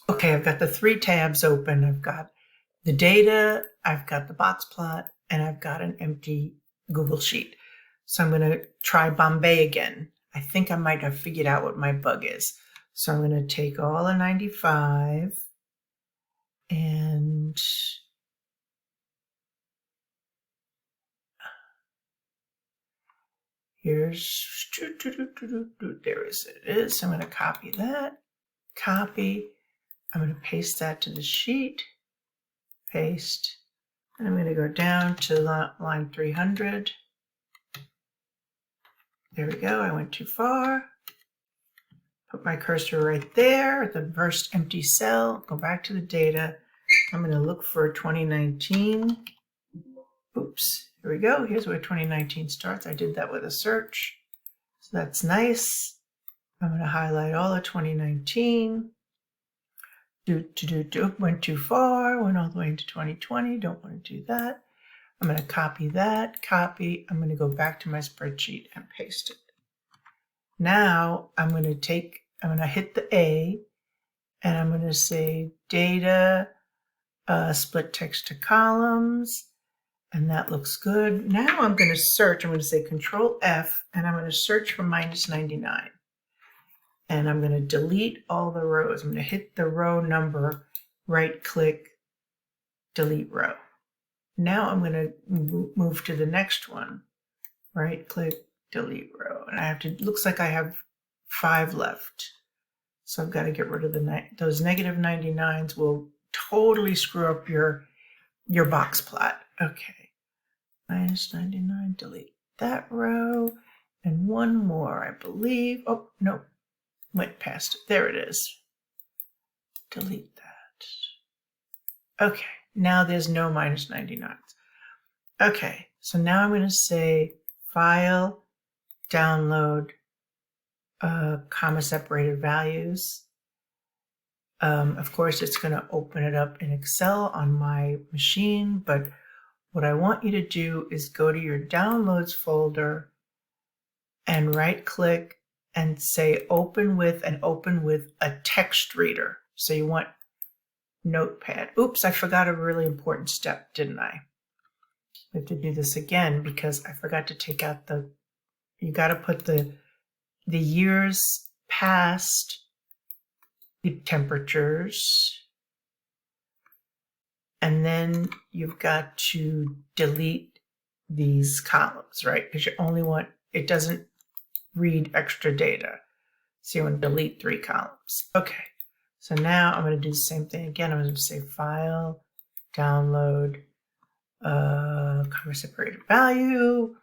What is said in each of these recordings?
Okay, I've got the 3 tabs open. I've got the data, I've got the box plot, and I've got an empty Google Sheet. So I'm going to try Bombay again. I think I might have figured out what my bug is. So I'm going to take all of 95 and here's, there it is. I'm going to copy that, copy. I'm going to paste that to the sheet, paste, and I'm going to go down to line 300. There we go, I went too far. Put my cursor right there at the first empty cell, go back to the data. I'm going to look for 2019. Oops, here we go. Here's where 2019 starts. I did that with a search. So that's nice. I'm going to highlight all of 2019. Went too far, went all the way into 2020. Don't want to do that. I'm going to copy that, copy. I'm going to go back to my spreadsheet and paste it. Now I'm going to hit the A and I'm going to say data, split text to columns, and that looks good. Now I'm going to search. I'm going to say Control F and I'm going to search for -99. And I'm going to delete all the rows. I'm going to hit the row number, right click, delete row. Now I'm going to move to the next one, right click, delete row. And I have to, looks like I have 5 left. So I've got to get rid of those -99s will totally screw up your box plot. Okay, -99, delete that row. And one more, I believe. Oh, no, went past it. There it is. Delete that. Okay, now there's no -99s. Okay, so now I'm going to say File, Download, comma separated values. Of course, it's going to open it up in Excel on my machine, but what I want you to do is go to your Downloads folder and right-click and say Open with and open with a text reader. So you want Notepad. Oops, I forgot a really important step, didn't I? I have to do this again because I forgot to take out you got to put the years past the temperatures, and then you've got to delete these columns, right? Because you only want, it doesn't read extra data. So you want to delete 3 columns. Okay, so now I'm going to do the same thing again. I'm going to say File, Download, comma separated value.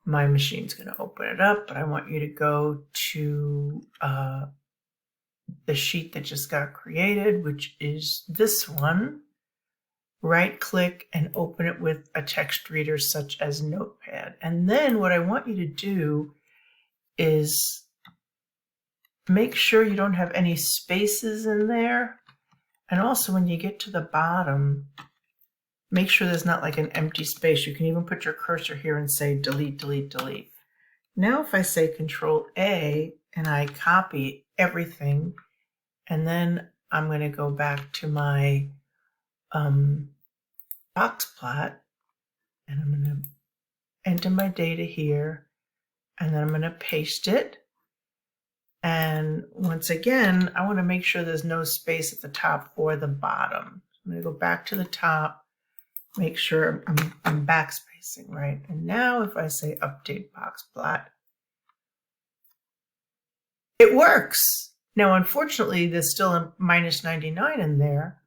My machine's going to open it up, but I want you to go to the sheet that just got created, which is this one. Right click and open it with a text reader such as Notepad. And then what I want you to do is make sure you don't have any spaces in there. And also when you get to the bottom, make sure there's not like an empty space. You can even put your cursor here and say delete, delete, delete. Now if I say Control A and I copy everything, and then I'm going to go back to my box plot, and I'm going to enter my data here, and then I'm going to paste it. And once again, I want to make sure there's no space at the top or the bottom. I'm going to go back to the top, make sure I'm backspacing, right? And now if I say update box plot, it works. Now, unfortunately, there's still a -99 in there,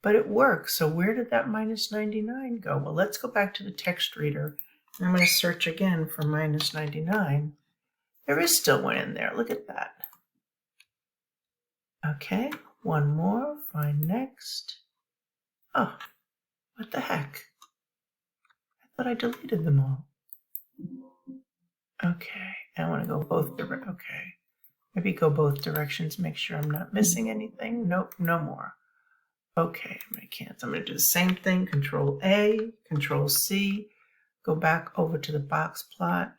but it works. So where did that -99 go? Well, let's go back to the text reader. I'm going to search again for -99. There is still one in there. Look at that. Okay, one more. Find next. Oh, what the heck? I thought I deleted them all. Okay, I want to go both directions. Okay, maybe go both directions. Make sure I'm not missing anything. Nope, no more. Okay, I'm going to cancel. I'm going to do the same thing. Control A, Control C. Go back over to the box plot.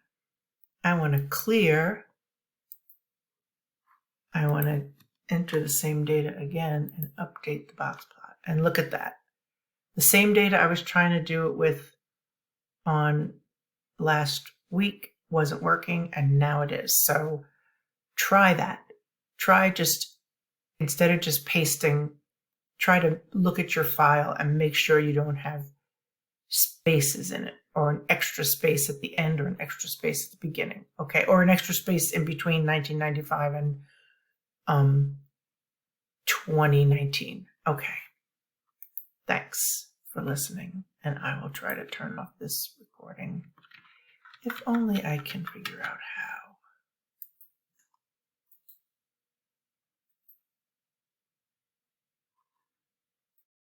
I want to clear. I want to enter the same data again and update the box plot. And look at that. The same data I was trying to do it with on last week wasn't working, and now it is. So try that. Try just, instead of just pasting, try to look at your file and make sure you don't have spaces in it, or an extra space at the end, or an extra space at the beginning, okay? Or an extra space in between 1995 and 2019. Okay. Thanks for listening, and I will try to turn off this recording if only I can figure out how.